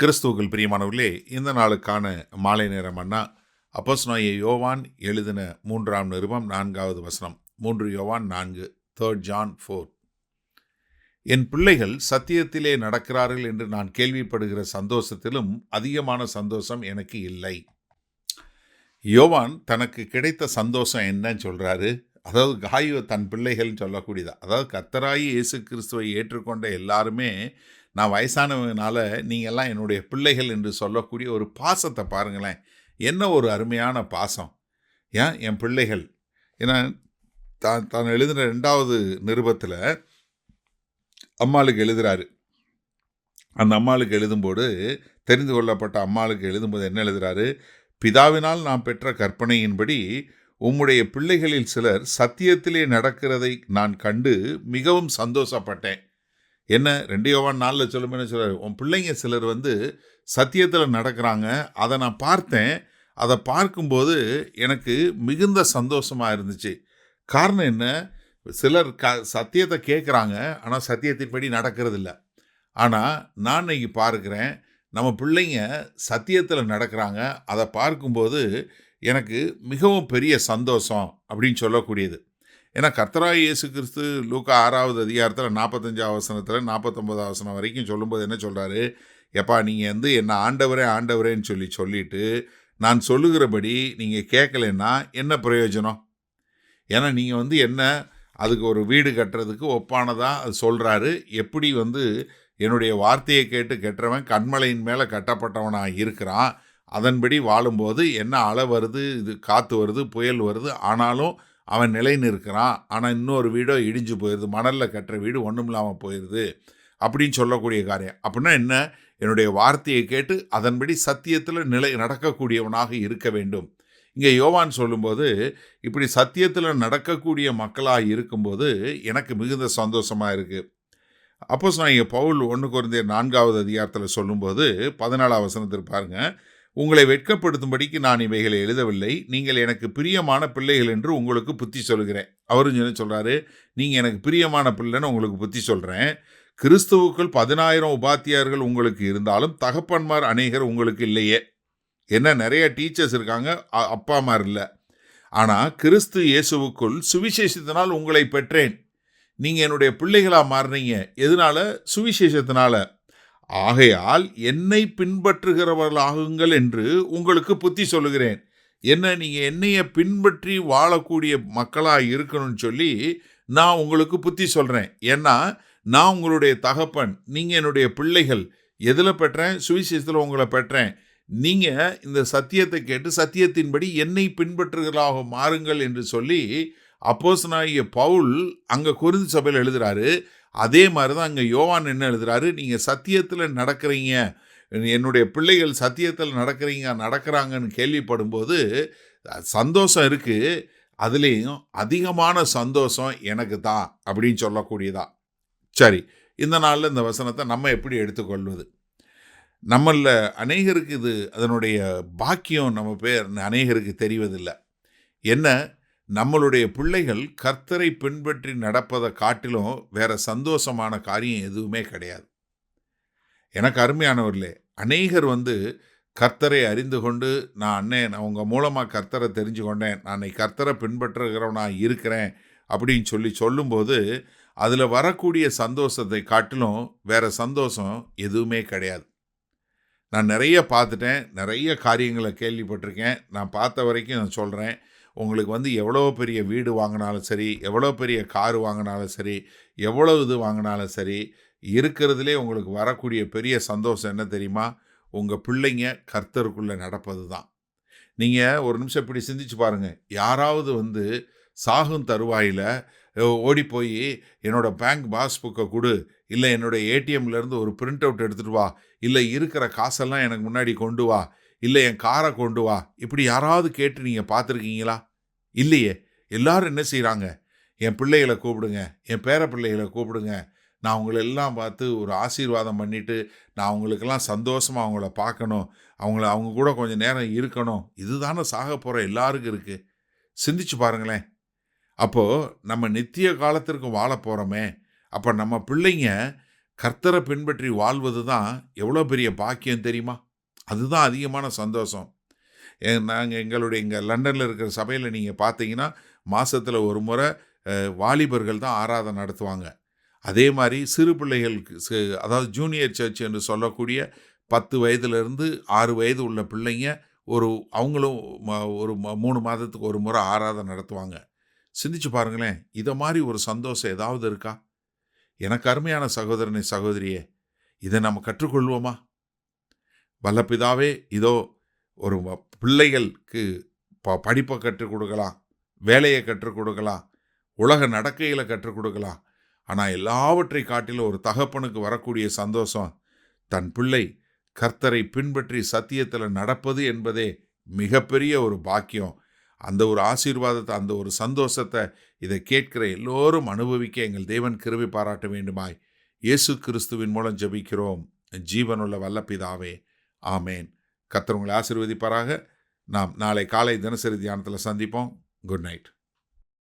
கிறிஸ்துவுக்குள் பிரியமானவர்களே, இந்த நாளுக்கான மாலை நேர மன்னா அப்போஸ்தலனாகிய யோவான் எழுதின 3ஆம் நிருபம் 4வது வசனம். 3 யோவான் 4, 3 John 4. என் பிள்ளைகள் சத்தியத்திலே நடக்கிறார்கள் என்று நான் கேள்விப்படுகிற சந்தோஷத்திலும் அதிகமான சந்தோஷம் எனக்கு இல்லை. யோவான் தனக்கு கிடைத்த சந்தோஷம் என்னன்னு சொல்றாரு. அதாவது காயு தன் பிள்ளைகள்னு சொல்லக்கூடியதா. அதாவது கர்த்தராகிய இயேசு கிறிஸ்துவை ஏற்றுக்கொண்ட எல்லாருமே, நான் வயசானவனால நீங்கள்லாம் என்னுடைய பிள்ளைகள் என்று சொல்லக்கூடிய ஒரு பாசத்தை பாருங்களேன். என்ன ஒரு அருமையான பாசம். என் பிள்ளைகள். ஏன்னா தான் எழுதின 2வது நிருபத்தில் அம்மாளுக்கு எழுதுறாரு. அந்த அம்மாளுக்கு எழுதும்போது, தெரிந்து கொள்ளப்பட்ட அம்மாளுக்கு எழுதும்போது என்ன எழுதுறாரு? பிதாவினால் நாம் பெற்ற கற்பனையின்படி உம்முடைய பிள்ளைகளில் சிலர் சத்தியத்திலே நடக்கிறதை நான் கண்டு மிகவும் சந்தோஷப்பட்டேன். என்ன 2 யோவான் 4 சொல்லும்போது சொல்றாரு, உன் பிள்ளைங்க சிலர் சத்தியத்தில் நடக்கிறாங்க, அதை நான் பார்த்தேன். அதை பார்க்கும்போது எனக்கு மிகுந்த சந்தோஷமாக இருந்துச்சு. காரணம் என்ன? சிலர் சத்தியத்தை கேட்குறாங்க, ஆனால் சத்தியத்தின்படி நடக்கிறது இல்லை. ஆனால் நான் இன்னைக்கு பார்க்குறேன், நம்ம பிள்ளைங்க சத்தியத்தில் நடக்கிறாங்க. அதை பார்க்கும்போது எனக்கு மிகவும் பெரிய சந்தோஷம் அப்படின்னு சொல்லக்கூடியது. ஏன்னா கர்த்தராகிய இயேசு கிறிஸ்து லூக்கா 6வது அதிகாரத்தில் 45வது வசனத்தில் 49வது வசனம் வரைக்கும் சொல்லும்போது என்ன சொல்கிறாரு? எப்பா, நீங்கள் என்னை ஆண்டவரே ஆண்டவரேன்னு சொல்லிட்டு நான் சொல்லுகிறபடி நீங்கள் கேட்கலன்னா என்ன பிரயோஜனம்? ஏன்னா நீங்கள் என்ன அதுக்கு ஒரு வீடு கட்டுறதுக்கு ஒப்பானதாக அது சொல்கிறாரு. எப்படி என்னுடைய வார்த்தையை கேட்டு கெட்டவன் கண்மலையின் மேலே கட்டப்பட்டவனாக இருக்கிறான். அதன்படி வாழும்போது என்ன அலை வருது, இது காற்று வருது, புயல் வருது, ஆனாலும் அவன் நிலை நிற்கிறான். ஆனால் இன்னொரு வீடோ இடிஞ்சு போயிடுது, மணலில் கட்டுற வீடு ஒன்றும் இல்லாமல் போயிடுது அப்படின்னு சொல்லக்கூடிய காரியம். அப்படின்னா என்ன? என்னுடைய வார்த்தையை கேட்டு அதன்படி சத்தியத்தில் நடக்கக்கூடியவனாக இருக்க வேண்டும். இங்கே யோவான் சொல்லும்போது, இப்படி சத்தியத்தில் நடக்கக்கூடிய மக்களாக இருக்கும்போது எனக்கு மிகுந்த சந்தோஷமாக இருக்குது. அப்போஸ்தலனாகிய பவுல் 1 கொரிந்தியர் 4வது அதிகாரத்தில் சொல்லும்போது 14வது வசனத்தில் பாருங்க, உங்களை வெட்கப்படுத்தும்படிக்கு நான் இவைகளை எழுதவில்லை, நீங்கள் எனக்கு பிரியமான பிள்ளைகள் என்று உங்களுக்கு புத்தி சொல்கிறேன். அவரும் என்ன சொல்கிறாரு? நீங்கள் எனக்கு பிரியமான பிள்ளைன்னு உங்களுக்கு புத்தி சொல்கிறேன். கிறிஸ்துவுக்குள் 10,000 உபாத்தியார்கள் உங்களுக்கு இருந்தாலும் தகப்பன்மார் அநேகர் உங்களுக்கு இல்லையே. என்ன, நிறைய டீச்சர்ஸ் இருக்காங்க, அப்பா அம்மார் இல்லை. ஆனால் கிறிஸ்து இயேசுவுக்குள் சுவிசேஷத்தினால் உங்களை பெற்றேன். நீங்கள் என்னுடைய பிள்ளைகளாக மாறினீங்க. எதனால? சுவிசேஷத்தினால. ஆகையால் என்னை பின்பற்றுகிறவர்களாகுங்கள் என்று உங்களுக்கு புத்தி சொல்லுகிறேன். என்ன, நீங்கள் என்னைய பின்பற்றி வாழக்கூடிய மக்களாக இருக்கணும்னு சொல்லி நான் உங்களுக்கு புத்தி சொல்கிறேன். ஏன்னா நான் உங்களுடைய தகப்பன், நீங்கள் என்னுடைய பிள்ளைகள். எதில் பெற்றேன்? சுவிசேஷத்தில் உங்களை பெற்றேன். நீங்கள் இந்த சத்தியத்தை கேட்டு சத்தியத்தின்படி என்னை பின்பற்றுகிறவர்களாக மாறுங்கள் என்று சொல்லி அப்போஸ்தலனாகிய பவுல் அங்கே கொரிந்து சபையில் எழுதுறாரு. அதே மாதிரி தான் அங்கே யோவான் என்ன எழுதுறாரு? நீங்கள் சத்தியத்தில் நடக்கிறீங்க, என்னுடைய பிள்ளைகள் சத்தியத்தில் நடக்கிறாங்கன்னு கேள்விப்படும்போது சந்தோஷம் இருக்குது. அதுலேயும் அதிகமான சந்தோஷம் எனக்கு தான் அப்படின்னு சொல்லக்கூடியதா. சரி, இந்த நாளில் இந்த வசனத்தை நம்ம எப்படி எடுத்துக்கொள்வது? நம்மளில் அநேகருக்கு இது அதனுடைய பாக்கியம் நம்ம பேர் அநேகருக்கு தெரிவதில்லை. என்ன, நம்மளுடைய பிள்ளைகள் கர்த்தரை பின்பற்றி நடப்பதை காட்டிலும் வேற சந்தோஷமான காரியம் எதுவுமே கிடையாது. எனக்கு அருமையானவர்களே, அநேகர் கர்த்தரை அறிந்து கொண்டு நான் உங்கள் மூலமாக கர்த்தரை தெரிஞ்சு கொண்டேன், நான் கர்த்தரை பின்பற்றுகிறவனாக இருக்கிறேன் அப்படின்னு சொல்லும்போது அதில் வரக்கூடிய சந்தோஷத்தை காட்டிலும் வேற சந்தோஷம் எதுவுமே கிடையாது. நான் நிறைய பார்த்துட்டேன், நிறைய காரியங்களை கேள்விப்பட்டிருக்கேன். நான் பார்த்த வரைக்கும் நான் சொல்கிறேன். உங்களுக்கு எவ்வளோ பெரிய வீடு வாங்கினாலும் சரி, எவ்வளோ பெரிய கார் வாங்கினாலும் சரி, எவ்வளோ இது வாங்கினாலும் சரி, இருக்கிறதுலே உங்களுக்கு வரக்கூடிய பெரிய சந்தோஷம் என்ன தெரியுமா? உங்கள் பிள்ளைங்க கர்த்தருக்குள்ளே நடப்பது தான். நீங்கள் ஒரு நிமிஷம் இப்படி சிந்திச்சு பாருங்கள். யாராவது சாகும் தருவாயில் ஓடி போய் என்னோட பேங்க் பாஸ்புக்கை கொடு, இல்லை என்னோட ஏடிஎம்லேருந்து ஒரு பிரிண்ட் அவுட் எடுத்துகிட்டு வா, இல்லை இருக்கிற காசெல்லாம் எனக்கு முன்னாடி கொண்டு வா, இல்லை என் காரை கொண்டு வா, இப்படி யாராவது கேட்டு நீங்கள் பார்த்துருக்கீங்களா? இல்லையே. எல்லாரும் என்ன செய்கிறாங்க? என் பிள்ளைகளை கூப்பிடுங்க, என் பேர பிள்ளைகளை கூப்பிடுங்க, நான் அவங்களெல்லாம் பார்த்து ஒரு ஆசீர்வாதம் பண்ணிவிட்டு நான் அவங்களுக்கெல்லாம் சந்தோஷமாக அவங்கள பார்க்கணும், அவங்க கூட கொஞ்சம் நேரம் இருக்கணும். இதுதானே சாக போகிற எல்லாருக்கும் இருக்குது. சிந்திச்சு பாருங்களேன். அப்போது நம்ம நித்திய காலத்திற்கு வாழ போகிறோமே, அப்போ நம்ம பிள்ளைங்க கர்த்தரை பின்பற்றி வாழ்வது தான் எவ்வளோ பெரிய பாக்கியம் தெரியுமா? அதுதான் அதிகமான சந்தோஷம். நாங்கள் இங்கே லண்டனில் இருக்கிற சபையில் நீங்கள் பார்த்தீங்கன்னா, மாதத்தில் ஒரு முறை வாலிபர்கள் தான் ஆராதனை நடத்துவாங்க. அதே மாதிரி சிறு பிள்ளைகளுக்கு அதாவது ஜூனியர் சர்ச் என்று சொல்லக்கூடிய 10 வயதிலிருந்து 6 வயது உள்ள பிள்ளைங்க அவங்களும் ஒரு 3 மாதத்துக்கு ஒரு முறை ஆராதனை நடத்துவாங்க. சிந்திச்சு பாருங்களேன், இதை மாதிரி ஒரு சந்தோஷம் ஏதாவது இருக்கா? எனக்கு அருமையான சகோதரனே, சகோதரியே, இதை நம்ம கற்றுக்கொள்வோமா? வல்ல பிதாவே, இதோ ஒரு பிள்ளைகளுக்கு படிப்பை கற்றுக் கொடுக்கலாம், வேலையை கற்றுக் கொடுக்கலாம், உலக நடக்கையில் கற்றுக் கொடுக்கலாம். ஆனால் எல்லாவற்றை காட்டிலும் ஒரு தகப்பனுக்கு வரக்கூடிய சந்தோஷம், தன் பிள்ளை கர்த்தரை பின்பற்றி சத்தியத்தில் நடப்பது என்பதே மிகப்பெரிய ஒரு பாக்கியம். அந்த ஒரு ஆசீர்வாதத்தை, அந்த ஒரு சந்தோஷத்தை இதை கேட்கிற எல்லோரும் அனுபவிக்க எங்கள் தேவன் கிருபை பாராட்ட வேண்டுமாய் இயேசு கிறிஸ்துவின் மூலம் ஜெபிக்கிறோம் ஜீவனுள்ள வல்ல பிதாவே, ஆமேன். கர்த்தர் உங்களை ஆசீர்வதிப்பாராக. நாம் நாளை காலை தினசரி தியானத்தில் சந்திப்போம். Good night.